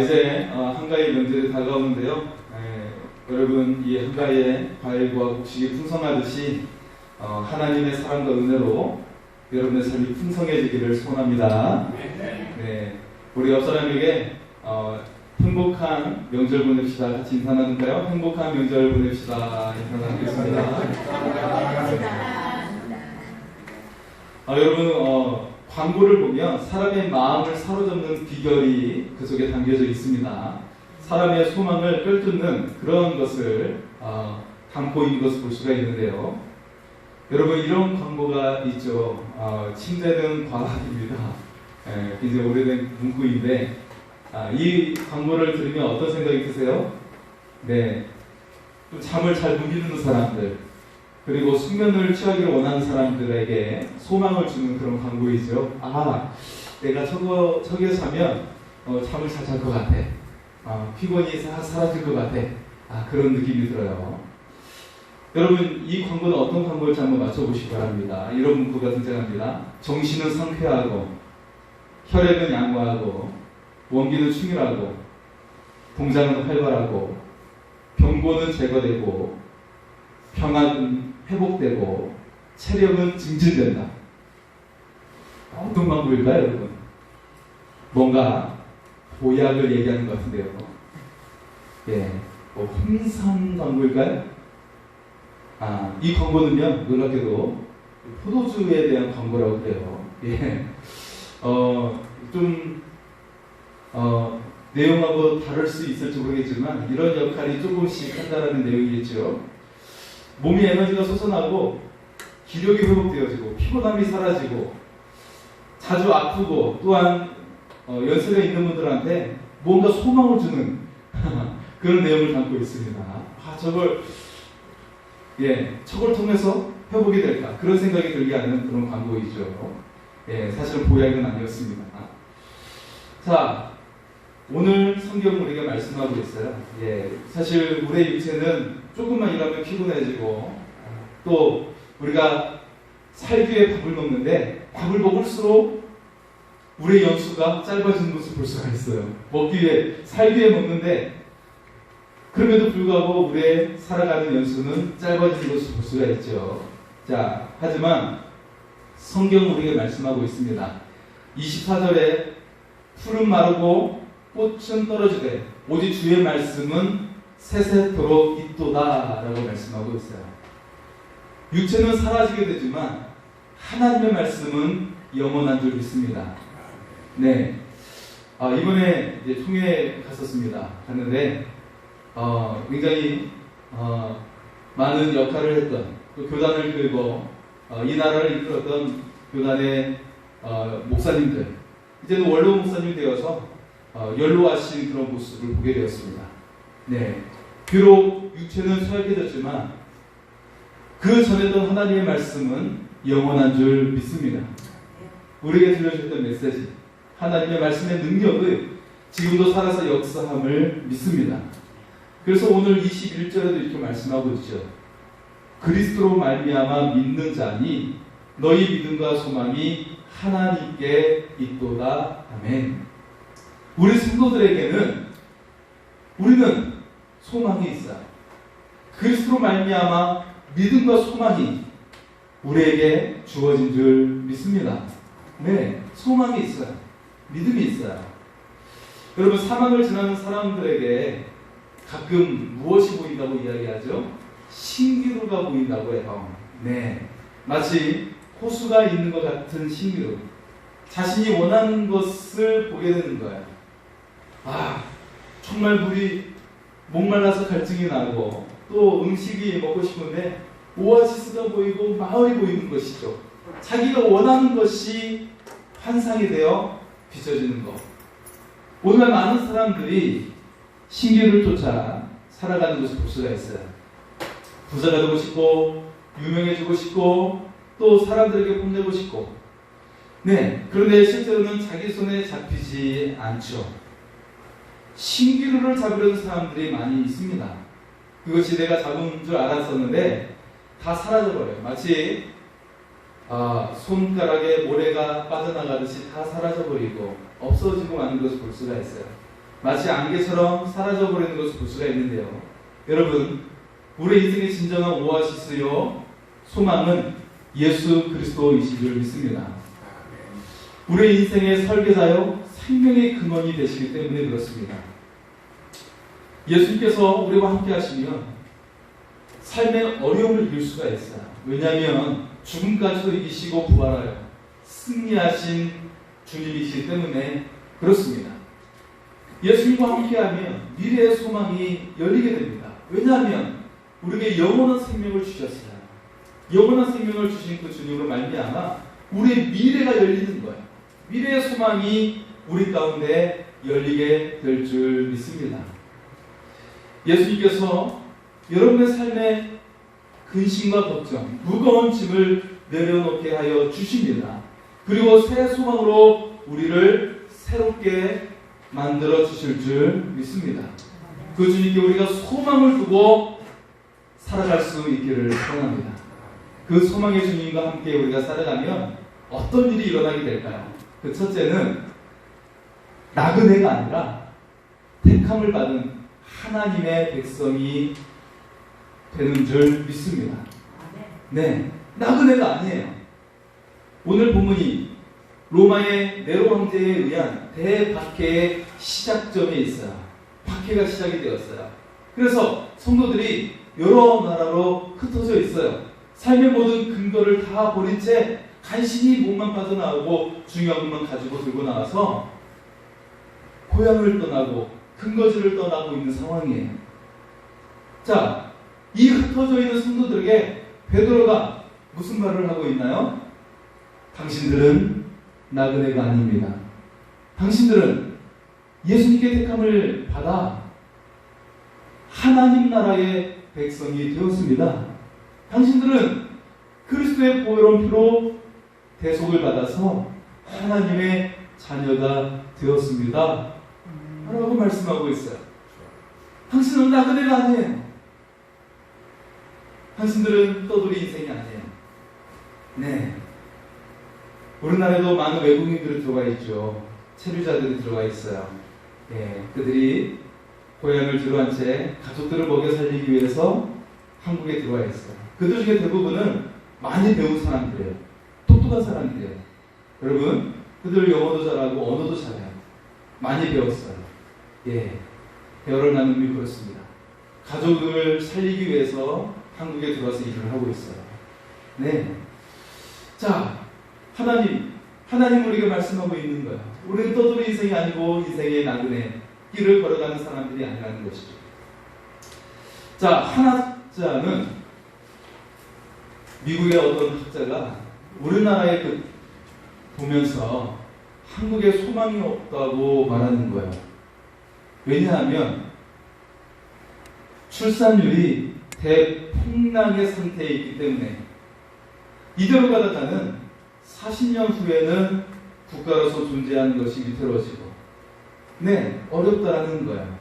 이제 한가위 명절이 다가오는데요. 여러분, 이 한가위에 과일과 곡식이 풍성하듯이 하나님의 사랑과 은혜로 여러분의 삶이 풍성해지기를 소원합니다. 네, 우리 옆 사람에게 행복한 명절 보냅시다. 같이 인사 나눌까요? 행복한 명절 보냅시다. 인사 나누겠습니다. 여러분, 광고를 보면 사람의 마음을 사로잡는 비결이 그 속에 담겨져 있습니다. 사람의 소망을 꿰뚫는 그런 것을 담고 있는 것을 볼 수가 있는데요. 여러분, 이런 광고가 있죠. 침대는 과학입니다. 굉장히 오래된 문구인데 이 광고를 들으면 어떤 생각이 드세요? 네, 또 잠을 잘 못 이루는 사람들, 그리고 숙면을 취하기를 원하는 사람들에게 소망을 주는 그런 광고이죠. 내가 저기에 자면 잠을 잘 잘 것 같아. 피곤이 사라질 것 같아. 그런 느낌이 들어요. 여러분, 이 광고는 어떤 광고일지 한번 맞춰보시기 바랍니다. 이런 문구가 등장합니다. 정신은 상쾌하고, 혈액은 양호하고, 원기는 충실하고, 동장은 활발하고, 병고는 제거되고, 평안은 회복되고, 체력은 증진된다. 어떤 광고일까요, 여러분? 뭔가 보약을 얘기하는 것 같은데요. 홍삼 광고일까요? 이 광고는요, 놀랍게도 포도주에 대한 광고라고 그래요. 내용하고 다를 수 있을지 모르겠지만 이런 역할이 조금씩 한다는 내용이겠죠. 몸이 에너지가 솟아나고 기력이 회복되어지고 피곤함이 사라지고 자주 아프고 또한 연세가 있는 분들한테 뭔가 소망을 주는 그런 내용을 담고 있습니다. 저걸 통해서 회복이 될까? 그런 생각이 들게 하는 그런 광고이죠. 사실은 보약은 아니었습니다. 자, 오늘 성경 우리가 말씀하고 있어요. 사실 우리의 육체는 조금만 일하면 피곤해지고 또 우리가 살기 위해 밥을 먹는데 밥을 먹을수록 우리의 연수가 짧아지는 것을 볼 수가 있어요. 살기 위해 먹는데 그럼에도 불구하고 우리의 살아가는 연수는 짧아지는 것을 볼 수가 있죠. 자, 하지만 성경은 우리에게 말씀하고 있습니다. 24절에 풀은 마르고 꽃은 떨어지되 오직 주의 말씀은 세세토록 있도다 라고 말씀하고 있어요. 육체는 사라지게 되지만 하나님의 말씀은 영원한 줄 믿습니다. 네, 이번에 이제 총회 갔는데 굉장히 많은 역할을 했던, 또 교단을 끌고 이 나라를 이끌었던 교단의 목사님들, 이제는 원로 목사님이 되어서 연로하신 그런 모습을 보게 되었습니다. 네, 비록 육체는衰깨졌지만 그 전했던 하나님의 말씀은 영원한 줄 믿습니다. 우리에게 들려주셨던 메시지, 하나님의 말씀의 능력을 지금도 살아서 역사함을 믿습니다. 그래서 오늘 21절에도 이렇게 말씀하고 있죠. 그리스도로 말미암아 믿는 자니 너희 믿음과 소망이 하나님께 있도다. 아멘. 우리 성도들에게는 우리는 소망이 있어요. 그리스도로 말미암아 믿음과 소망이 우리에게 주어진 줄 믿습니다. 네, 소망이 있어요. 믿음이 있어요. 여러분, 사망을 지나는 사람들에게 가끔 무엇이 보인다고 이야기하죠? 신기루가 보인다고 해요. 네, 마치 호수가 있는 것 같은 신기루. 자신이 원하는 것을 보게 되는 거예요. 정말 물이 목말라서 갈증이 나고 또 음식이 먹고 싶은데 오아시스가 보이고 마을이 보이는 것이죠. 자기가 원하는 것이 환상이 되어 비춰지는 것. 오늘 많은 사람들이 신기루를 쫓아 살아가는 것을 볼 수가 있어요. 부자가 되고 싶고 유명해지고 싶고 또 사람들에게 뽐내고 싶고, 네, 그런데 실제로는 자기 손에 잡히지 않죠. 신기루를 잡으려는 사람들이 많이 있습니다. 그것이 내가 잡은 줄 알았었는데 다 사라져버려요. 마치 손가락에 모래가 빠져나가듯이 다 사라져버리고 없어지고 마는 것을 볼 수가 있어요. 마치 안개처럼 사라져버리는 것을 볼 수가 있는데요. 여러분, 우리 인생의 진정한 오아시스요 소망은 예수 그리스도이신 줄 믿습니다. 우리 인생의 설계자요 생명의 근원이 되시기 때문에 그렇습니다. 예수님께서 우리와 함께 하시면 삶의 어려움을 이길 수가 있어요. 왜냐하면 죽음까지도 이기시고 부활하여 승리하신 주님이시기 때문에 그렇습니다. 예수님과 함께하면 미래의 소망이 열리게 됩니다. 왜냐하면 우리에게 영원한 생명을 주셨어요. 영원한 생명을 주신 그 주님으로 말미암아 우리의 미래가 열리는 거예요. 미래의 소망이 우리 가운데 열리게 될 줄 믿습니다. 예수님께서 여러분의 삶에 근심과 걱정, 무거운 짐을 내려놓게 하여 주십니다. 그리고 새 소망으로 우리를 새롭게 만들어 주실 줄 믿습니다. 그 주님께 우리가 소망을 두고 살아갈 수 있기를 원합니다. 그 소망의 주님과 함께 우리가 살아가면 어떤 일이 일어나게 될까요? 그 첫째는 나그네가 아니라 택함을 받은 하나님의 백성이 되는 줄 믿습니다. 네, 나그네가 아니에요. 오늘 본문이 로마의 네로 황제에 의한 대박해의 시작점에 있어요. 박해가 시작이 되었어요. 그래서 성도들이 여러 나라로 흩어져 있어요. 삶의 모든 근거를 다 버린 채 간신히 몸만 빠져나오고 중요한 것만 가지고 들고 나와서 고향을 떠나고 근거지를 떠나고 있는 상황이에요. 자, 이 흩어져 있는 성도들에게 베드로가 무슨 말을 하고 있나요? 당신들은 나그네가 아닙니다. 당신들은 예수님께 택함을 받아 하나님 나라의 백성이 되었습니다. 당신들은 그리스도의 보혈의 피로 대속을 받아서 하나님의 자녀가 되었습니다. 라고 말씀하고 있어요. 당신은 나그네가 아니에요. 당신들은 떠돌이 인생이 아니에요. 네. 우리나라에도 많은 외국인들이 들어가 있죠. 체류자들이 들어가 있어요. 예, 그들이 고향을 뒤로한 채 가족들을 먹여 살리기 위해서 한국에 들어와 있어요. 그들 중에 대부분은 많이 배운 사람들이에요. 똑똑한 사람들이에요. 여러분, 그들 영어도 잘하고 언어도 잘해요. 많이 배웠어요. 예, 대화를 나누면 그렇습니다. 가족을 살리기 위해서 한국에 들어와서 일을 하고 있어요. 네. 자, 하나님 우리가 말씀하고 있는 거예요. 우리는 떠돌이 인생이 아니고 인생의 나그네 길을 걸어가는 사람들이 아니라는 것이죠. 자, 한 학자는 미국의 어떤 학자가 우리나라에 보면서 한국에 소망이 없다고 말하는 거예요. 왜냐하면 출산율이 대폭락의 상태에 있기 때문에 이대로 가다가는 40년 후에는 국가로서 존재하는 것이 위태로워지고 어렵다라는 거예요.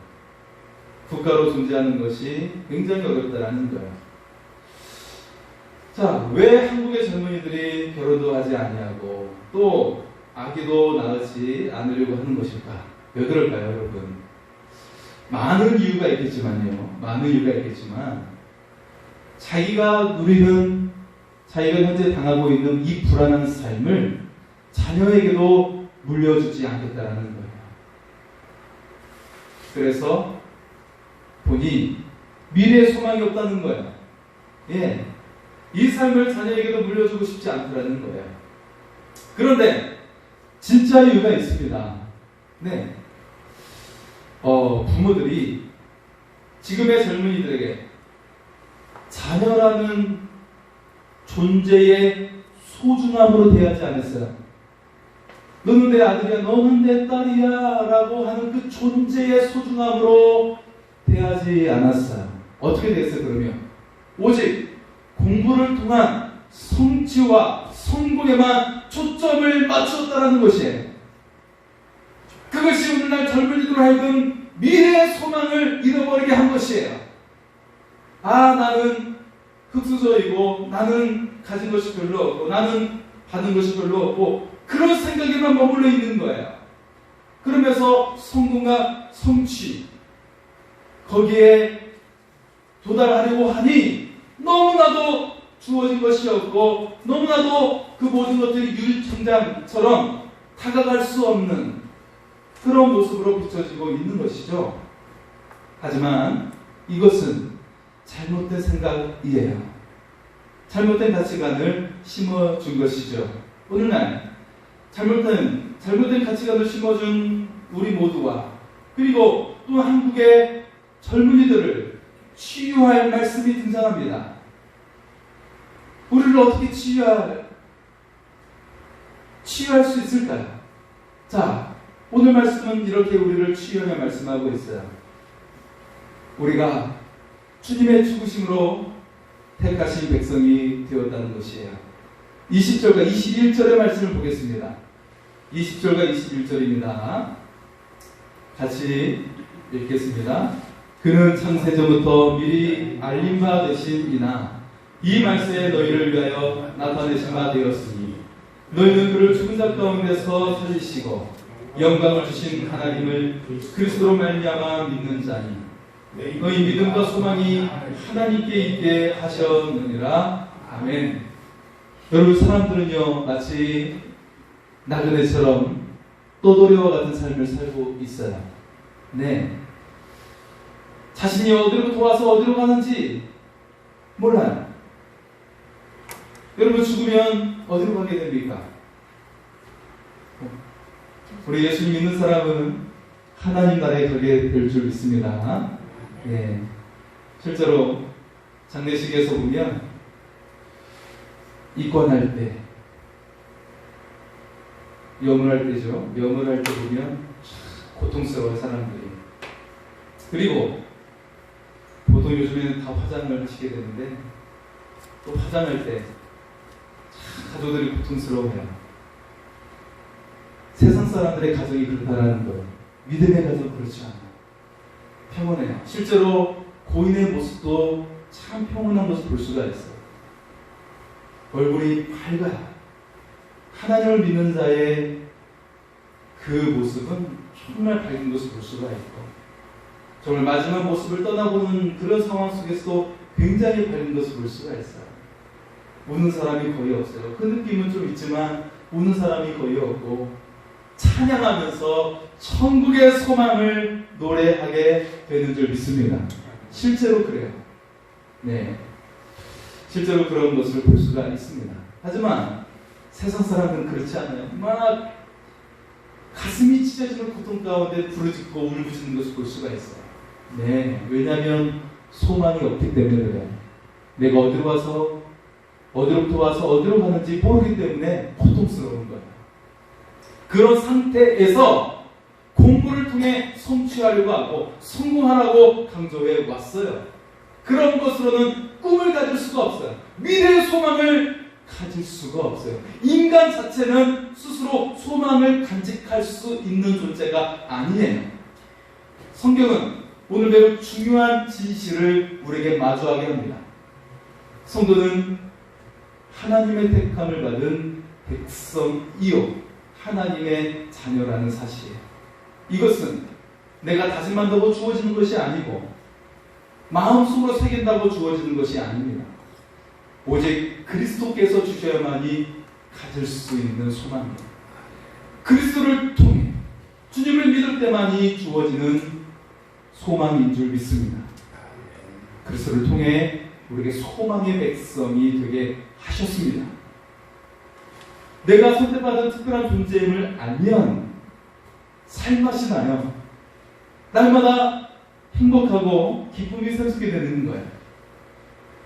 국가로 존재하는 것이 굉장히 어렵다라는 거예요. 자, 왜 한국의 젊은이들이 결혼도 하지 아니하고 또 아기도 낳지 않으려고 하는 것일까? 왜 그럴까요, 여러분? 많은 이유가 있겠지만 자기가 현재 당하고 있는 이 불안한 삶을 자녀에게도 물려주지 않겠다라는 거예요. 그래서 보니 미래에 소망이 없다는 거예요. 예, 이 삶을 자녀에게도 물려주고 싶지 않다라는 거예요. 그런데 진짜 이유가 있습니다. 네, 부모들이 지금의 젊은이들에게 자녀라는 존재의 소중함으로 대하지 않았어요. 너는 내 아들이야, 너는 내 딸이야 라고 하는 그 존재의 소중함으로 대하지 않았어요. 어떻게 됐어요, 그러면? 오직 공부를 통한 성취와 성공에만 초점을 맞췄다는 것이에요. 그것이 오늘날 젊은이들 하여금 미래의 소망을 잃어버리게 한 것이에요. 나는 흙수저이고 나는 가진 것이 별로 없고 나는 받은 것이 별로 없고 그런 생각에만 머물러 있는 거예요. 그러면서 성공과 성취 거기에 도달하려고 하니 너무나도 주어진 것이 없고 너무나도 그 모든 것들이 유리천장처럼 다가갈 수 없는 그런 모습으로 비춰지고 있는 것이죠. 하지만 이것은 잘못된 생각이에요. 잘못된 가치관을 심어준 것이죠. 오늘날 잘못된 가치관을 심어준 우리 모두와 그리고 또 한국의 젊은이들을 치유할 말씀이 등장합니다. 우리를 어떻게 치유할 수 있을까요? 자, 오늘 말씀은 이렇게 우리를 치유하며 말씀하고 있어요. 우리가 주님의 죽으심으로 택하신 백성이 되었다는 것이에요. 20절과 21절의 말씀을 보겠습니다. 20절과 21절입니다. 같이 읽겠습니다. 그는 창세전부터 미리 알린 바 되신 이나 이 말세에 너희를 위하여 나타내신 바 되었으니 너희는 그를 죽은 자 가운데서 살리시고 영광을 주신 하나님을 그리스도로 말미암아 믿는 자니 너희 믿음과 소망이 하나님께 있게 하셨느니라. 아멘. 여러분, 사람들은요 마치 나그네처럼 떠돌이와 같은 삶을 살고 있어요. 네, 자신이 어디로 와서 어디로 가는지 몰라요. 여러분, 죽으면 어디로 가게 됩니까? 우리 예수님 믿는 사람은 하나님 나라에 가게 될 줄 믿습니다. 예, 실제로 장례식에서 보면 입관할 때, 염을 할 때죠. 염을 할 때 보면 고통스러워요, 사람들이. 그리고 보통 요즘에는 다 화장을 하시게 되는데 또 화장할 때 가족들이 고통스러워해요. 세상 사람들의 가정이 그렇다라는 거예요. 믿음의 가정은 그렇지 않아요. 평온해요. 실제로 고인의 모습도 참 평온한 모습 볼 수가 있어요. 얼굴이 밝아요. 하나님을 믿는 자의 그 모습은 정말 밝은 것을 볼 수가 있고 정말 마지막 모습을 떠나보는 그런 상황 속에서도 굉장히 밝은 것을 볼 수가 있어요. 우는 사람이 거의 없어요. 그 느낌은 좀 있지만 우는 사람이 거의 없고 찬양하면서 천국의 소망을 노래하게 되는 줄 믿습니다. 실제로 그래요. 네, 실제로 그런 것을 볼 수가 있습니다. 하지만 세상 사람은 그렇지 않아요. 막 가슴이 찢어지는 고통 가운데 부르짖고 울부짖는 것을 볼 수가 있어요. 네, 왜냐하면 소망이 없기 때문에 그래요. 내가 어디로부터 와서 어디로 가는지 모르기 때문에 고통스러운 거예요. 그런 상태에서 공부를 통해 성취하려고 하고 성공하라고 강조해 왔어요. 그런 것으로는 꿈을 가질 수가 없어요. 미래의 소망을 가질 수가 없어요. 인간 자체는 스스로 소망을 간직할 수 있는 존재가 아니에요. 성경은 오늘 매우 중요한 진실을 우리에게 마주하게 합니다. 성도는 하나님의 택함을 받은 백성이요 하나님의 자녀라는 사실이에요. 이것은 내가 다짐한다고 주어지는 것이 아니고 마음속으로 새긴다고 주어지는 것이 아닙니다. 오직 그리스도께서 주셔야만이 가질 수 있는 소망입니다. 그리스도를 통해 주님을 믿을 때만이 주어지는 소망인 줄 믿습니다. 그리스도를 통해 우리에게 소망의 백성이 되게 하셨습니다. 내가 선택받은 특별한 존재임을 알면 살맛이 나요. 날마다 행복하고 기쁨이 샘솟게 되는 거예요.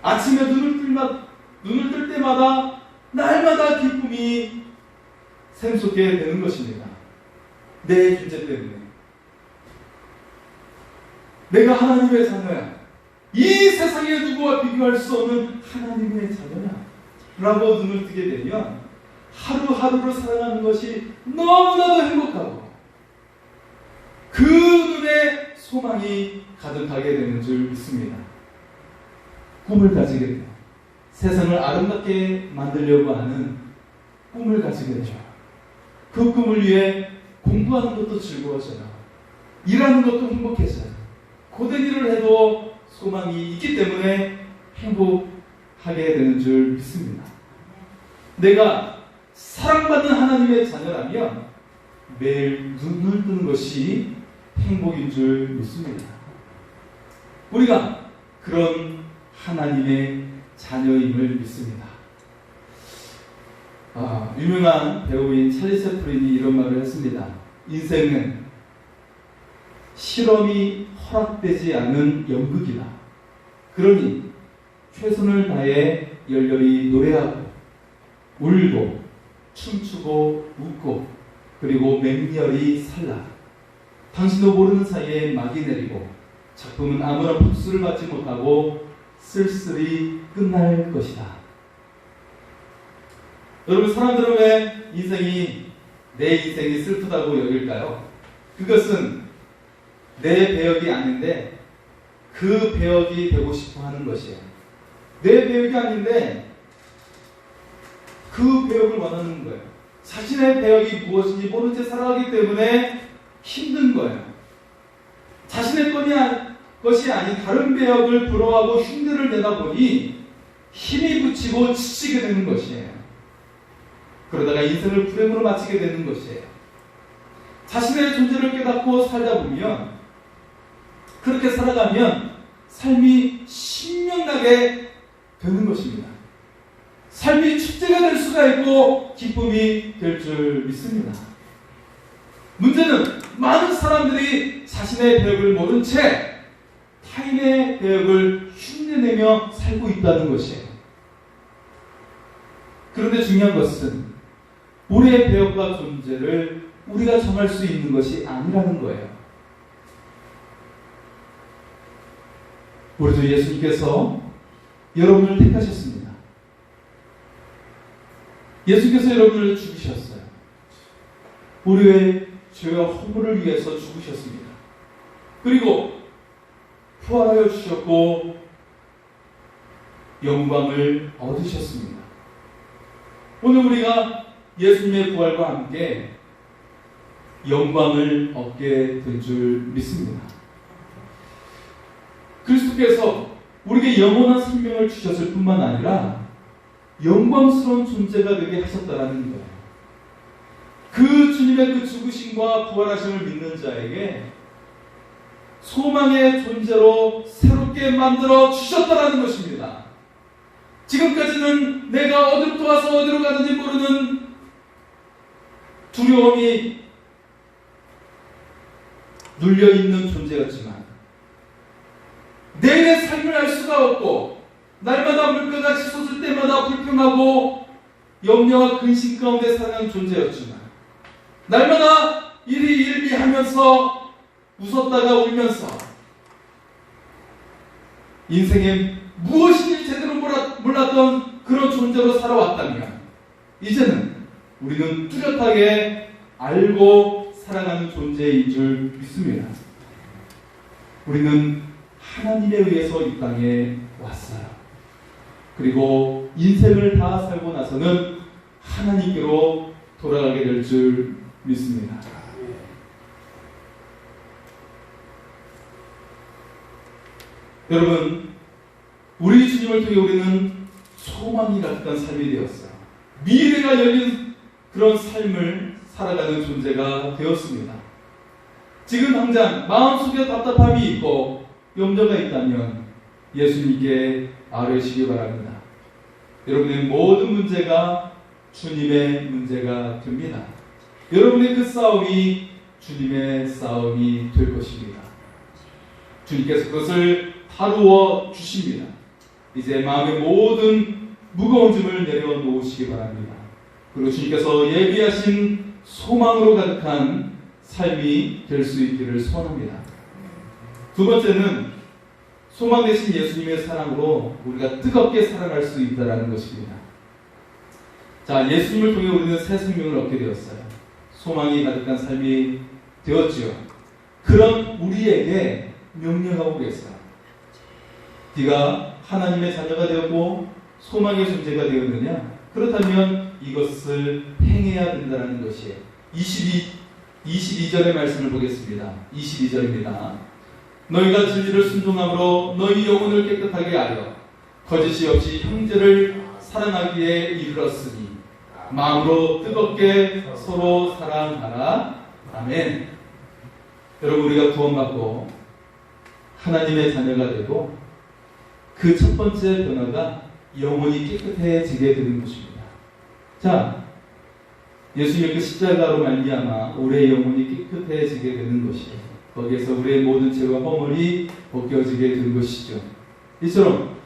아침에 눈을 뜰 때마다 날마다 기쁨이 샘솟게 되는 것입니다. 내 존재 때문에. 내가 하나님의 자녀야. 이 세상의 누구와 비교할 수 없는 하나님의 자녀야 라고 눈을 뜨게 되면 하루하루를 살아가는 것이 너무나도 행복하고 그 눈에 소망이 가득하게 되는 줄 믿습니다. 꿈을 가지게 돼요. 세상을 아름답게 만들려고 하는 꿈을 가지게 되죠. 그 꿈을 위해 공부하는 것도 즐거워져요. 일하는 것도 행복해져요. 고된 일을 해도 소망이 있기 때문에 행복하게 되는 줄 믿습니다. 내가 사랑받는 하나님의 자녀라면 매일 눈을 뜨는 것이 행복인 줄 믿습니다. 우리가 그런 하나님의 자녀임을 믿습니다. 유명한 배우인 찰리 채플린이 이런 말을 했습니다. 인생은 실험이 허락되지 않은 연극이다. 그러니 최선을 다해 열렬히 노래하고 울고 춤추고 웃고 그리고 맹렬히 살라. 당신도 모르는 사이에 막이 내리고 작품은 아무런 박수를 받지 못하고 쓸쓸히 끝날 것이다. 여러분, 사람들은 왜 내 인생이 슬프다고 여길까요? 그것은 내 배역이 아닌데 그 배역이 되고 싶어 하는 것이에요. 내 배역이 아닌데 그 배역을 원하는 거예요. 자신의 배역이 무엇인지 모른 채 살아가기 때문에 힘든 거예요. 자신의 것이 아닌 다른 배역을 부러워하고 흉내를 내다 보니 힘이 붙이고 지치게 되는 것이에요. 그러다가 인생을 불행으로 마치게 되는 것이에요. 자신의 존재를 깨닫고 살다 보면, 그렇게 살아가면 삶이 신명나게 되는 것입니다. 삶이 축제가 될 수가 있고 기쁨이 될 줄 믿습니다. 문제는 많은 사람들이 자신의 배역을 모른 채 타인의 배역을 흉내내며 살고 있다는 것이에요. 그런데 중요한 것은 우리의 배역과 존재를 우리가 정할 수 있는 것이 아니라는 거예요. 우리 주 예수님께서 여러분을 택하셨습니다. 예수께서 여러분을 죽이셨어요. 우리의 죄와 허물을 위해서 죽으셨습니다. 그리고 부활하여 주셨고 영광을 얻으셨습니다. 오늘 우리가 예수님의 부활과 함께 영광을 얻게 될 줄 믿습니다. 그리스도께서 우리에게 영원한 생명을 주셨을 뿐만 아니라 영광스러운 존재가 되게 하셨다는 거예요. 그 주님의 그 죽으심과 부활하심을 믿는 자에게 소망의 존재로 새롭게 만들어 주셨다는 것입니다. 지금까지는 내가 어디로부터 와서 어디로 가는지 모르는 두려움이 눌려있는 존재였지만 내일의 삶을 알 수가 없고 날마다 물가가 치솟을 때마다 불평하고 염려와 근심 가운데 살아가는 존재였지만 날마다 일희일비하면서 웃었다가 울면서 인생에 무엇인지 제대로 몰랐던 그런 존재로 살아왔다면 이제는 우리는 뚜렷하게 알고 살아가는 존재인 줄 믿습니다. 우리는 하나님에 의해서 이 땅에 왔어요. 그리고 인생을 다 살고 나서는 하나님께로 돌아가게 될 줄 믿습니다. 여러분, 우리 주님을 통해 우리는 소망이 가득한 삶이 되었어요. 미래가 열린 그런 삶을 살아가는 존재가 되었습니다. 지금 당장 마음속에 답답함이 있고 염려가 있다면 예수님께 아뢰시기 바랍니다. 여러분의 모든 문제가 주님의 문제가 됩니다. 여러분의 그 싸움이 주님의 싸움이 될 것입니다. 주님께서 그것을 다루어 주십니다. 이제 마음의 모든 무거운 짐을 내려놓으시기 바랍니다. 그리고 주님께서 예비하신 소망으로 가득한 삶이 될 수 있기를 소원합니다. 두 번째는 소망 되신 예수님의 사랑으로 우리가 뜨겁게 살아갈 수 있다는 것입니다. 자, 예수님을 통해 우리는 새 생명을 얻게 되었어요. 소망이 가득한 삶이 되었지요. 그런 우리에게 명령하고 계세요. 네가 하나님의 자녀가 되었고 소망의 존재가 되었느냐? 그렇다면 이것을 행해야 된다는 것이에요. 22절의 말씀을 보겠습니다. 22절입니다. 너희가 진리를 순종함으로 너희 영혼을 깨끗하게 하여 거짓이 없이 형제를 사랑하기에 이르렀으니 마음으로 뜨겁게 서로 사랑하라. 아멘. 여러분, 우리가 구원받고 하나님의 자녀가 되고 그 첫 번째 변화가 영혼이 깨끗해지게 되는 것입니다. 자, 예수님의 그 십자가로 말미암아 우리의 영혼이 깨끗해지게 되는 것이에요. 거기에서 우리의 모든 죄와 허물이 벗겨지게 되는 것이죠. 이처럼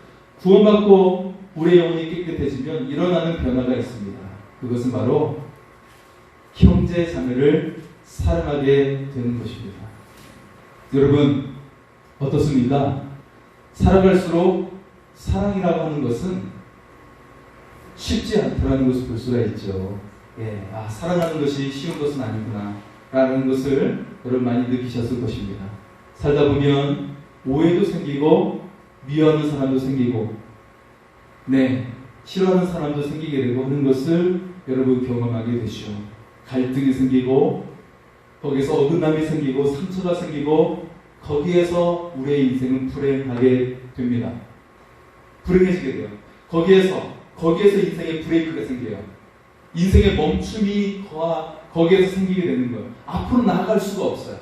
구원받고 우리의 영혼이 깨끗해지면 일어나는 변화가 있습니다. 그것은 바로 형제 자매를 사랑하게 되는 것입니다. 여러분, 어떻습니까? 살아갈수록 사랑이라고 하는 것은 쉽지 않다는 것을 볼 수가 있죠. 사랑하는 것이 쉬운 것은 아니구나 라는 것을 여러분 많이 느끼셨을 것입니다. 살다 보면 오해도 생기고 미워하는 사람도 생기고 싫어하는 사람도 생기게 되고 하는 것을 여러분 경험하게 되죠. 갈등이 생기고 거기서 어긋남이 생기고 상처가 생기고 거기에서 우리의 인생은 불행하게 됩니다. 불행해지게 돼요. 거기에서 인생의 브레이크가 생겨요. 인생의 멈춤이 거기에서 생기게 되는 거예요. 앞으로 나아갈 수가 없어요.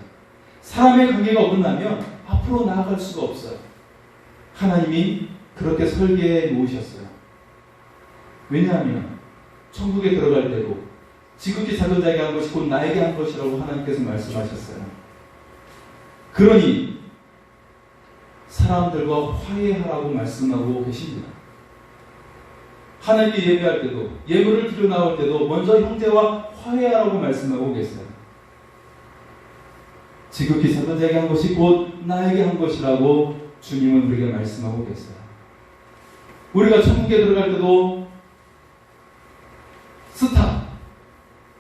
사람의 관계가 어긋나면 앞으로 나아갈 수가 없어요. 하나님이 그렇게 설계해 놓으셨어요. 왜냐하면 천국에 들어갈 때도 지극히 작은 자에게 한 것이 곧 나에게 한 것이라고 하나님께서 말씀하셨어요. 그러니 사람들과 화해하라고 말씀하고 계십니다. 하나님께 예배할 때도 예물을 드려 나올 때도 먼저 형제와 화해하라고 말씀하고 계세요. 지극히 작은 자에게 한 것이 곧 나에게 한 것이라고 주님은 우리에게 말씀하고 계세요. 우리가 천국에 들어갈 때도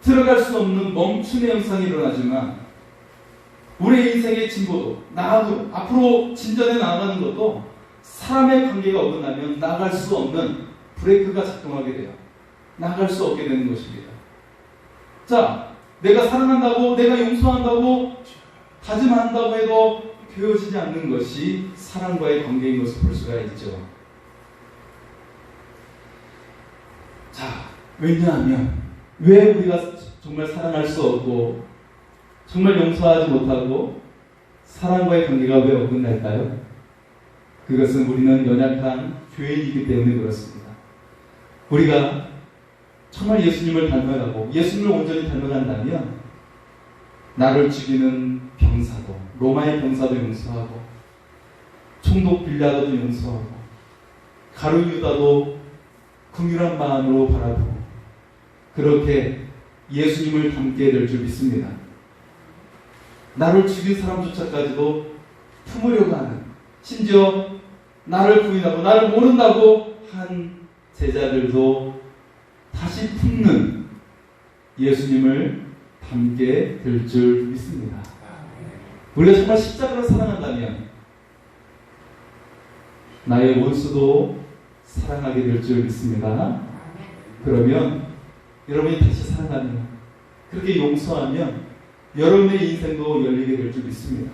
들어갈 수 없는 멈춤의 현상이 일어나지만 우리의 인생의 진보도 앞으로 진전해 나아가는 것도 사람의 관계가 어긋나면 나아갈 수 없는 브레이크가 작동하게 돼요. 나아갈 수 없게 되는 것입니다. 자, 내가 사랑한다고 내가 용서한다고 다짐한다고 해도 되어지지 않는 것이 사랑과의 관계인 것을 볼 수가 있죠. 자, 왜냐하면 왜 우리가 정말 사랑할 수 없고 정말 용서하지 못하고 사랑과의 관계가 왜 어긋날까요? 그것은 우리는 연약한 죄인이기 때문에 그렇습니다. 우리가 정말 예수님을 닮아가고 예수님을 온전히 닮아간다면 나를 죽이는 병사도, 로마의 병사도 용서하고 총독 빌라도도 용서하고 가룟 유다도 긍휼한 마음으로 바라보고 그렇게 예수님을 닮게 될 줄 믿습니다. 나를 죽인 사람조차까지도 품으려고 하는, 심지어 나를 부인하고 나를 모른다고 한 제자들도 다시 품는 예수님을 닮게 될 줄 믿습니다. 우리가 정말 십자가를 사랑한다면 나의 원수도 사랑하게 될 줄 믿습니다. 그러면 여러분이 다시 사랑하면, 그렇게 용서하면 여러분의 인생도 열리게 될 줄 믿습니다.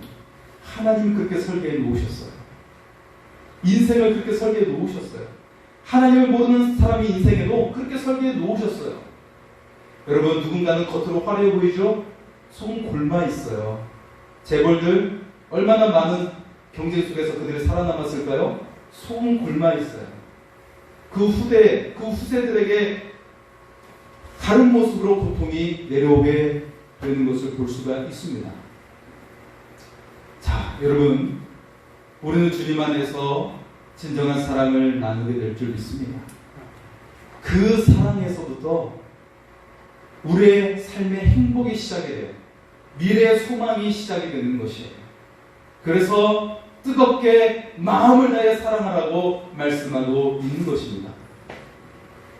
하나님은 그렇게 설계해 놓으셨어요. 인생을 그렇게 설계해 놓으셨어요. 하나님을 모르는 사람이 인생에도 그렇게 설계해 놓으셨어요. 여러분, 누군가는 겉으로 화려해 보이죠? 속은 곪아 있어요. 재벌들 얼마나 많은 경제 속에서 그들이 살아남았을까요? 속은 곪아 있어요. 그 후세들에게 다른 모습으로 고통이 내려오게 되는 것을 볼 수가 있습니다. 자, 여러분, 우리는 주님 안에서 진정한 사랑을 나누게 될 줄 믿습니다. 그 사랑에서부터 우리의 삶의 행복이 시작이 돼요. 미래의 소망이 시작이 되는 것이에요. 그래서 뜨겁게 마음을 다해 사랑하라고 말씀하고 있는 것입니다.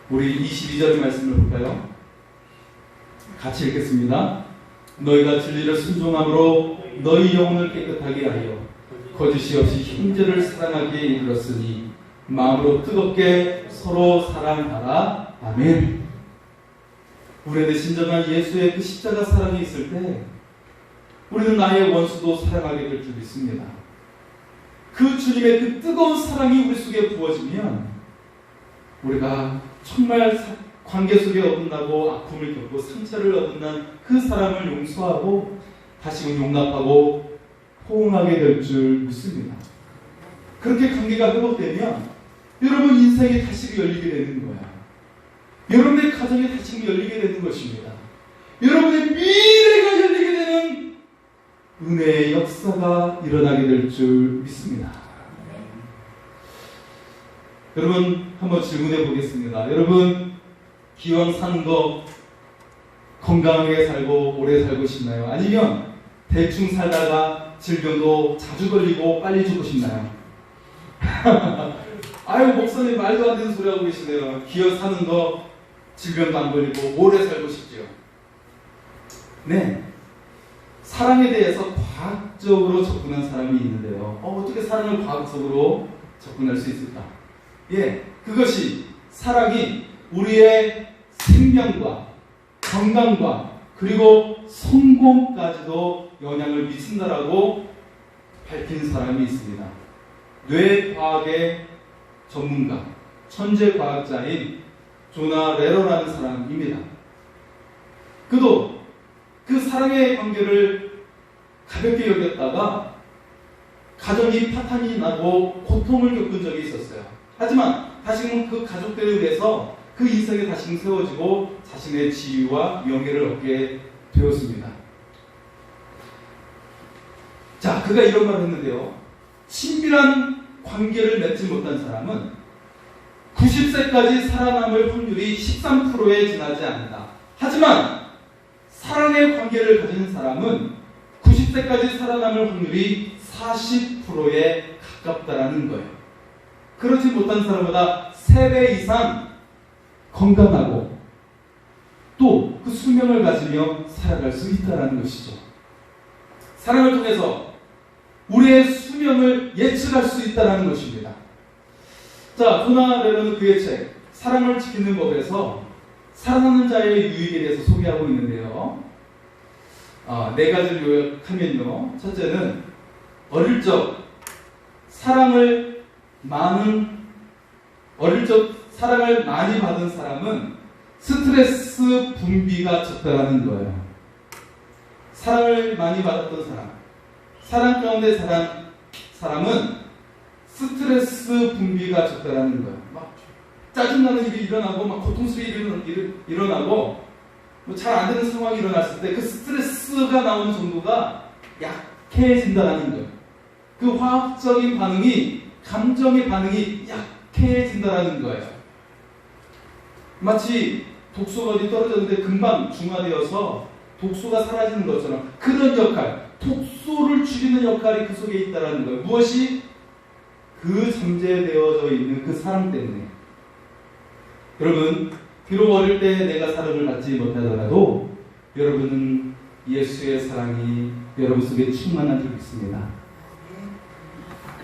우리 22절 말씀을 볼까요? 같이 읽겠습니다. 너희가 진리를 순종함으로 너희 영혼을 깨끗하게 하여 거짓이 없이 형제를 사랑하기에 이르렀으니 마음으로 뜨겁게 서로 사랑하라. 아멘. 우리 안에 진정한 예수의 그 십자가 사랑이 있을 때 우리는 나의 원수도 사랑하게 될 줄 믿습니다. 그 주님의 그 뜨거운 사랑이 우리 속에 부어지면 우리가 정말 관계 속에 어긋나고 아픔을 겪고 상처를 어긋난 그 사람을 용서하고 다시금 용납하고 포옹하게 될 줄 믿습니다. 그렇게 관계가 회복되면 여러분 인생이 다시 열리게 되는 거야. 여러분의 가정이 다시 열리게 되는 것입니다. 여러분의 미래가 열리게 되는 은혜의 역사가 일어나게 될 줄 믿습니다. 여러분 한번 질문해 보겠습니다. 여러분 기왕 사는 거 건강하게 살고 오래 살고 싶나요? 아니면 대충 살다가 질병도 자주 걸리고 빨리 죽고 싶나요? 아유 목사님 말도 안 되는 소리 하고 계시네요. 기왕 사는 거 질병도 안 걸리고 오래 살고 싶죠. 네, 사랑에 대해서 과학적으로 접근한 사람이 있는데요. 어떻게 사랑을 과학적으로 접근할 수 있을까? 예, 그것이 사랑이 우리의 생명과 건강과 그리고 성공까지도 영향을 미친다라고 밝힌 사람이 있습니다. 뇌과학의 전문가, 천재과학자인 조나 레러라는 사람입니다. 그도 그 사랑의 관계를 가볍게 여겼다가 가정이 파탄이 나고 고통을 겪은 적이 있었어요. 하지만 다시금 그 가족들에 의해서 그 인생이 다시금 세워지고 자신의 지위와 명예를 얻게 되었습니다. 자, 그가 이런 말을 했는데요. 친밀한 관계를 맺지 못한 사람은 90세까지 살아남을 확률이 13%에 지나지 않는다. 하지만 사랑의 관계를 가진 사람은 90세까지 살아남을 확률이 40%에 가깝다라는 거예요. 그렇지 못한 사람보다 3배 이상 건강하고 또 그 수명을 가지며 살아갈 수 있다는 것이죠. 사랑을 통해서 우리의 수명을 예측할 수 있다는 것입니다. 자, 조나 레러는 그의 책 사랑을 지키는 법에서 사랑하는 자의 유익에 대해서 소개하고 있는데요. 4가지를 요약하면요. 첫째는 어릴 적 사랑을 많이 받은 사람은 스트레스 분비가 적다라는 거예요. 사랑을 많이 받았던 사랑 가운데 자란 사람은 스트레스 분비가 적다라는 거예요. 막 짜증나는 일이 일어나고 막 고통스러운 일이 일어나고 잘 안 되는 상황이 일어났을 때 그 스트레스가 나오는 정도가 약해진다라는 거예요. 그 화학적인 반응이 감정의 반응이 약해진다라는 거예요. 마치 독소가 어디 떨어졌는데 금방 중화되어서 독소가 사라지는 것처럼 그런 역할, 독소를 죽이는 역할이 그 속에 있다는 거예요. 무엇이? 그 잠재되어져 있는 그 사랑 때문에. 여러분, 비록 어릴 때 내가 사랑을 받지 못하더라도 여러분은 예수의 사랑이 여러분 속에 충만한 줄 믿습니다.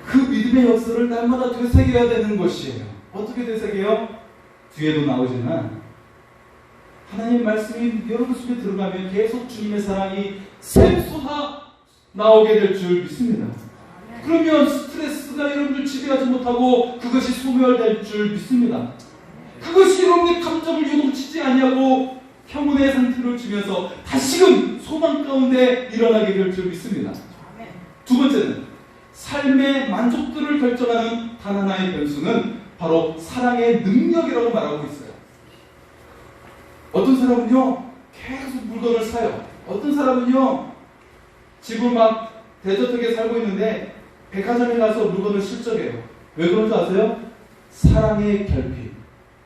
그 믿음의 역사를 날마다 되새겨야 되는 것이에요. 어떻게 되새겨요? 뒤에도 나오지만 하나님의 말씀이 여러분 속에 들어가면 계속 주님의 사랑이 샘솟아 나오게 될 줄 믿습니다. 그러면 스트레스가 여러분들 지배하지 못하고 그것이 소멸될 줄 믿습니다. 그것이 여러분의 감정을 요동치지 아니하고 평온의 상태를 주면서 다시금 소망 가운데 일어나게 될 줄 믿습니다. 두 번째는 삶의 만족도를 결정하는 단 하나의 변수는 바로 사랑의 능력이라고 말하고 있어요. 어떤 사람은요 계속 물건을 사요. 어떤 사람은요 집을 막 대저택에 살고 있는데 백화점에 가서 물건을 실적해요. 왜 그런 줄 아세요? 사랑의 결핍,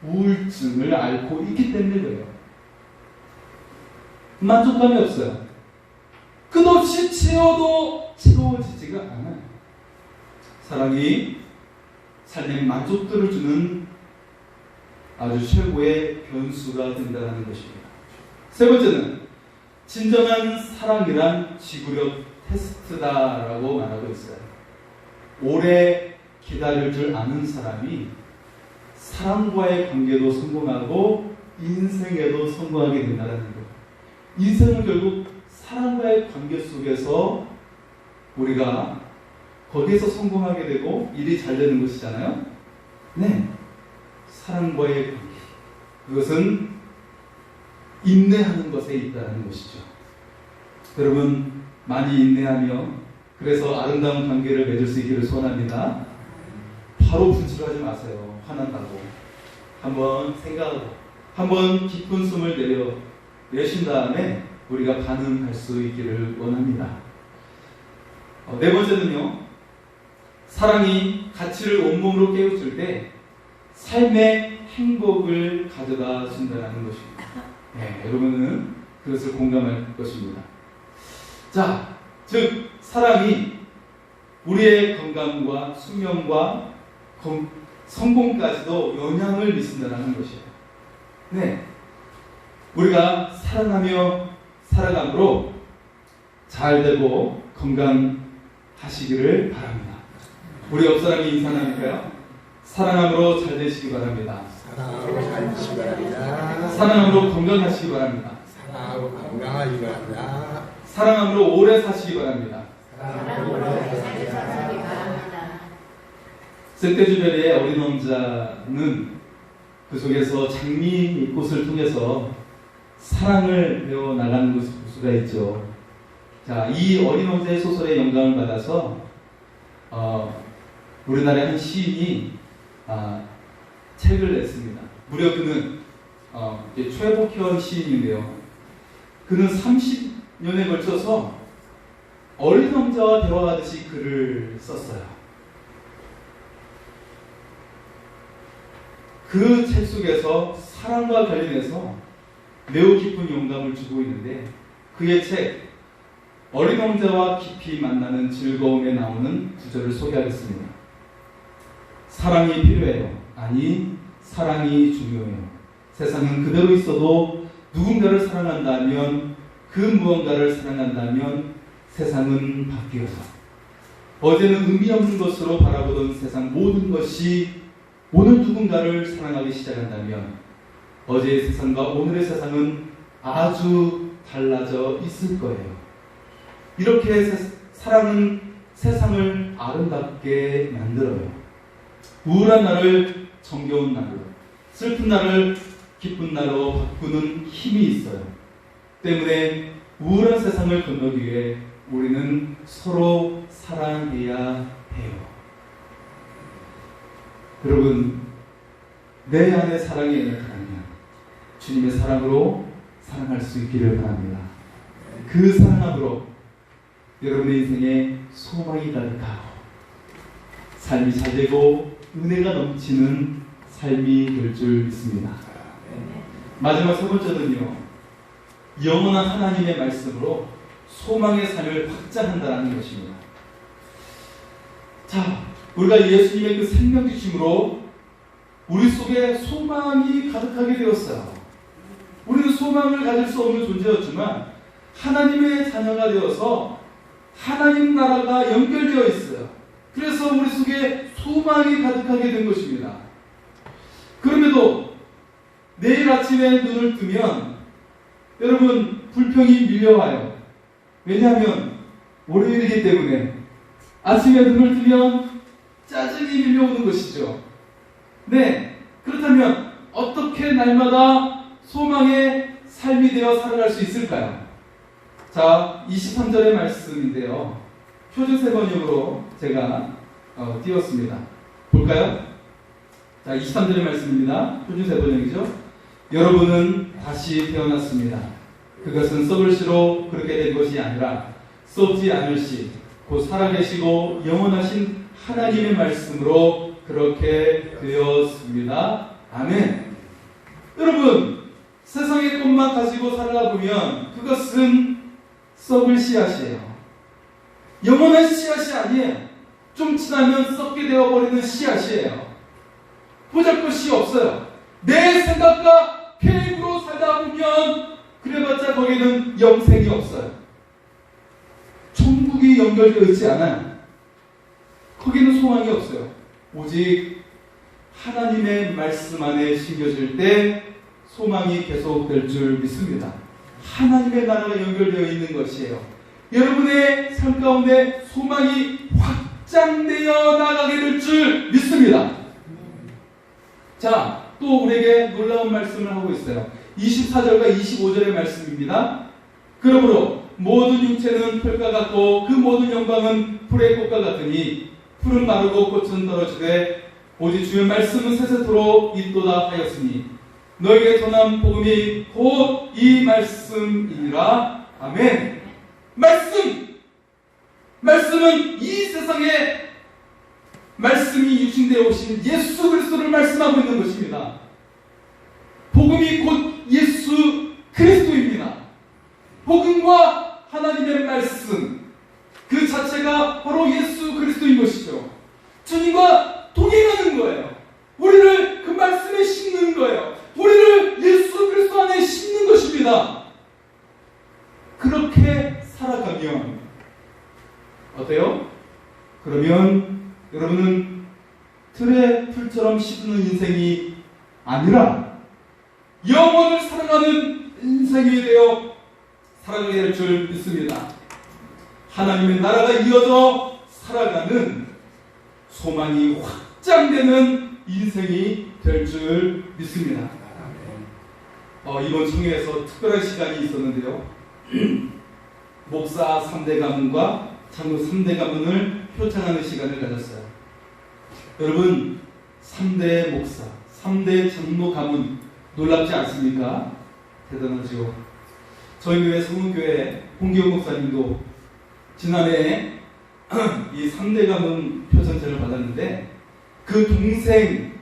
우울증을 앓고 있기 때문에 그래요. 만족감이 없어요. 끝없이 채워도 채워지지가 않아요. 사랑이 삶의 만족도를 주는 아주 최고의 변수가 된다는 것입니다. 세 번째는 진정한 사랑이란 지구력 테스트다라고 말하고 있어요. 오래 기다릴 줄 아는 사람이 사람과의 관계도 성공하고 인생에도 성공하게 된다는 것. 인생은 결국 사람과의 관계 속에서 우리가 거기에서 성공하게 되고 일이 잘 되는 것이잖아요. 네, 사람과의 관계. 그것은 인내하는 것에 있다는 것이죠. 여러분 많이 인내하며 그래서 아름다운 관계를 맺을 수 있기를 소원합니다. 바로 분출하지 마세요. 화난다고. 한번 생각하고 한번 깊은 숨을 내쉰 다음에 우리가 반응할 수 있기를 원합니다. 네 번째는요. 사랑이 가치를 온몸으로 깨우칠 때 삶의 행복을 가져다 준다는 것입니다. 네, 여러분은 그것을 공감할 것입니다. 자, 즉 사랑이 우리의 건강과 수명과 성공까지도 영향을 미친다는 것이에요. 네, 우리가 사랑하며 살아감으로 잘 되고 건강하시기를 바랍니다. 우리 옆 사람이 인사 나눌까요? 사랑함으로 잘 되시기 바랍니다. 사랑으로 잘 되시기 바랍니다. 사랑함으로 건강하시기 바랍니다. 사랑으로 건강하시기 바랍니다. 사랑함으로 오래 사시기 바랍니다. 사랑으로 오래 사시기 바랍니다. 셋대주별의 어린 왕자는 그 속에서 장미꽃을 통해서 사랑을 배워 나가는 것을 볼 수가 있죠. 자, 이 어린 왕자의 소설에 영감을 받아서 우리나라의 한 시인이 책을 냈습니다. 무려 그는 최복현 시인인데요. 그는 30년에 걸쳐서 어린 왕자와 대화하듯이 글을 썼어요. 그 책 속에서 사랑과 관련해서 매우 깊은 영감을 주고 있는데 그의 책 어린 왕자와 깊이 만나는 즐거움에 나오는 구절을 소개하겠습니다. 사랑이 필요해요. 아니, 사랑이 중요해요. 세상은 그대로 있어도 누군가를 사랑한다면 그 무언가를 사랑한다면 세상은 바뀌어서 어제는 의미 없는 것으로 바라보던 세상 모든 것이 오늘 누군가를 사랑하기 시작한다면 어제의 세상과 오늘의 세상은 아주 달라져 있을 거예요. 이렇게 사랑은 세상을 아름답게 만들어요. 우울한 날을 정겨운 날로, 슬픈 날을 기쁜 날로 바꾸는 힘이 있어요. 때문에 우울한 세상을 건너기 위해 우리는 서로 사랑해야 해요. 여러분, 내 안에 사랑이 나타나면 주님의 사랑으로 사랑할 수 있기를 바랍니다. 그 사랑으로 여러분의 인생에 소망이 가득하고 삶이 잘 되고 은혜가 넘치는 삶이 될 줄 믿습니다. 마지막 세 번째는요, 영원한 하나님의 말씀으로 소망의 삶을 확장한다는 것입니다. 자, 우리가 예수님의 그 생명 주심으로 우리 속에 소망이 가득하게 되었어요. 우리는 소망을 가질 수 없는 존재였지만 하나님의 자녀가 되어서 하나님 나라가 연결되어 있어요. 그래서 우리 속에 소망이 가득하게 된 것입니다. 그럼에도 내일 아침에 눈을 뜨면 여러분 불평이 밀려와요. 왜냐하면 월요일이기 때문에 아침에 눈을 뜨면 짜증이 밀려오는 것이죠. 네, 그렇다면 어떻게 날마다 소망의 삶이 되어 살아갈 수 있을까요? 자, 23절의 말씀인데요. 표준세 번역으로 제가 띄웠습니다. 볼까요? 자, 23절의 말씀입니다. 표준세 번역이죠. 여러분은 다시 태어났습니다. 그것은 썩을 씨로 그렇게 된 것이 아니라 썩지 않을 씨, 곧 살아계시고 영원하신 하나님의 말씀으로 그렇게 되었습니다. 아멘. 여러분, 세상의 것만 가지고 살다 보면 그것은 썩을 씨앗이에요. 영원한 씨앗이 아니에요. 좀 지나면 썩게 되어버리는 씨앗이에요. 보잘것이 없어요. 내 생각과 계획으로 살다 보면 그래봤자 거기는 영생이 없어요. 천국이 연결되어 있지 않아요. 거기는 소망이 없어요. 오직 하나님의 말씀 안에 심겨질 때 소망이 계속될 줄 믿습니다. 하나님의 나라가 연결되어 있는 것이에요. 여러분의 삶 가운데 소망이 확장되어 나가게 될 줄 믿습니다. 자, 또 우리에게 놀라운 말씀을 하고 있어요. 24절과 25절의 말씀입니다. 그러므로 모든 육체는 풀과 같고 그 모든 영광은 풀의 꽃과 같으니 풀은 마르고 꽃은 떨어지되 오직 주의 말씀은 세세토록 있도다 하였으니 너에게 전한 복음이 곧 이 말씀이니라. 아멘. 말씀은 이 세상에 말씀이 유신되어 오신 예수 그리스도를 말씀하고 있는 것입니다. 복음이 곧 예수 그리스도입니다. 복음과 하나님의 말씀 그 자체가 바로 예수 그리스도인 것이죠. 주님과 동행하는 거예요. 우리를 그 말씀에 심는 거예요. 우리를 예수 그리스도 안에 심는 것입니다. 그렇게 살아가면 어때요? 그러면 여러분은 틀의 풀처럼 씻는 인생이 아니라 영원을 사랑하는 인생이 되어 살아가게 될 줄 믿습니다. 하나님의 나라가 이어져 살아가는 소망이 확장되는 인생이 될 줄 믿습니다. 이번 청회에서 특별한 시간이 있었는데요. 목사 3대 가문과 장로 3대 가문을 표창하는 시간을 가졌어요. 여러분, 3대 목사, 3대 장로 가문 놀랍지 않습니까? 대단하죠. 저희 교회 성은교회 홍기호 목사님도 지난해 이 3대 가문 표창장을 받았는데 그 동생도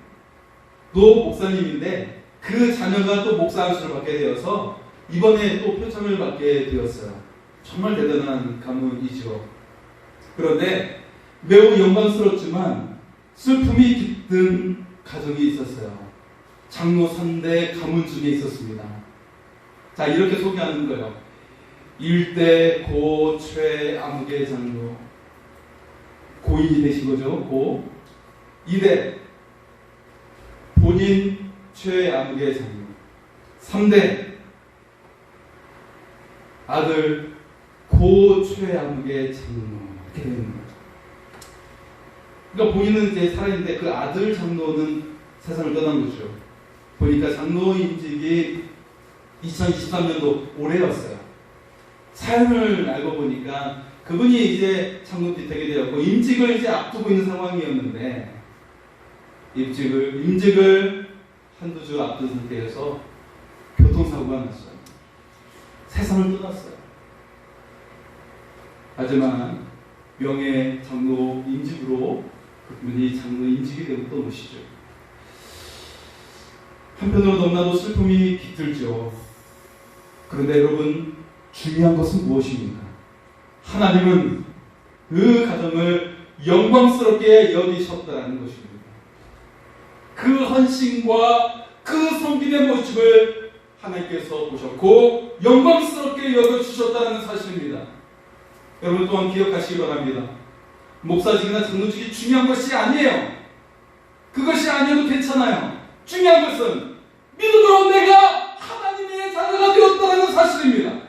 목사님인데 그 자녀가 또 목사 안수를 받게 되어서 이번에 또 표창을 받게 되었어요. 정말 대단한 가문이죠. 그런데 매우 영광스럽지만 슬픔이 깃든 가정이 있었어요. 장로 3대 가문 중에 있었습니다. 자, 이렇게 소개하는 거예요. 1대 고 최아무개 장로, 고인이 되신 거죠. 고. 2대 본인 최아무개 장로, 3대 아들 고 최아무개 장로. 이렇게 되는 거죠. 그러니까 본인은 이제 살아있는데 그 아들 장로는 세상을 떠난 거죠. 보니까 장로 임직이 2023년도 올해였어요. 삶을 알고 보니까 그분이 이제 장로비 되게 되었고 임직을 이제 앞두고 있는 상황이었는데 임직을 한두 주 앞둔 상태에서 교통사고가 났어요. 세상을 떠났어요. 하지만 명예 장로 임직으로 그분이 장로 임직이 되고 또 오시죠. 한편으로 너무나도 슬픔이 깃들죠. 그런데 여러분, 중요한 것은 무엇입니까? 하나님은 그 가정을 영광스럽게 여기셨다는 것입니다. 그 헌신과 그 섬김의 모습을 하나님께서 보셨고 영광스럽게 여겨주셨다는 사실입니다. 여러분 또한 기억하시기 바랍니다. 목사직이나 장로직이 중요한 것이 아니에요. 그것이 아니어도 괜찮아요. 중요한 것은 믿음으로 내가 하나님의 자녀가 되었다는 사실입니다.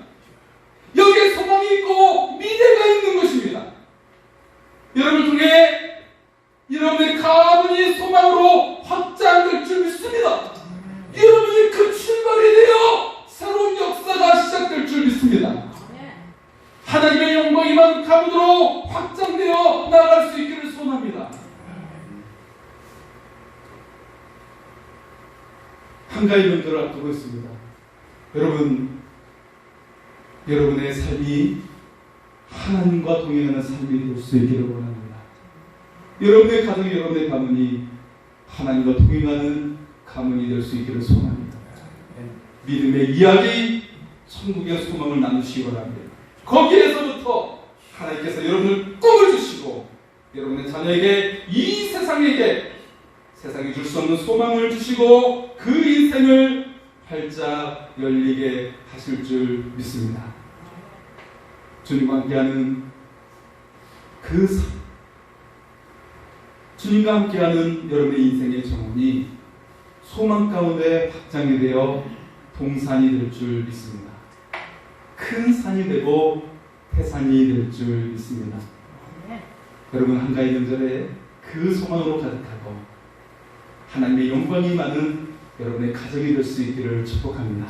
여기에 소망이 있고 미래가 있는 것입니다. 여러분을 통해 여러분의 가문이 소망으로 확장될 줄 믿습니다. 여러분이 그 출발이 되어 새로운 역사가 시작될 줄 믿습니다. 하나님의 영광이 임한 가문으로 확장되어 나아갈 수 있기를 소원합니다. 한가위 명절을 앞두고 있습니다. 여러분의 삶이 하나님과 동행하는 삶이 될 수 있기를 원합니다. 여러분의 가정이, 여러분의 가문이 하나님과 동행하는 가문이 될 수 있기를 소원합니다. 믿음의 이야기, 천국의 소망을 나누시기 바랍니다. 거기에서부터 하나님께서 여러분을 꿈을 주시고 여러분의 자녀에게 이 세상이 줄 수 없는 소망을 주시고 그 인생을 활짝 열리게 하실 줄 믿습니다. 주님과 함께하는 그 삶, 주님과 함께하는 여러분의 인생의 정원이 소망 가운데 확장이 되어 동산이 될 줄 믿습니다. 큰 산이 되고 태산이 될 줄 믿습니다. 여러분 한가위 명절에 그 소망으로 가득하고 하나님의 영광이 많은 여러분의 가정이 될 수 있기를 축복합니다.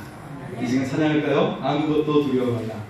이 시간 찬양할까요? 아무것도 두려워 말라.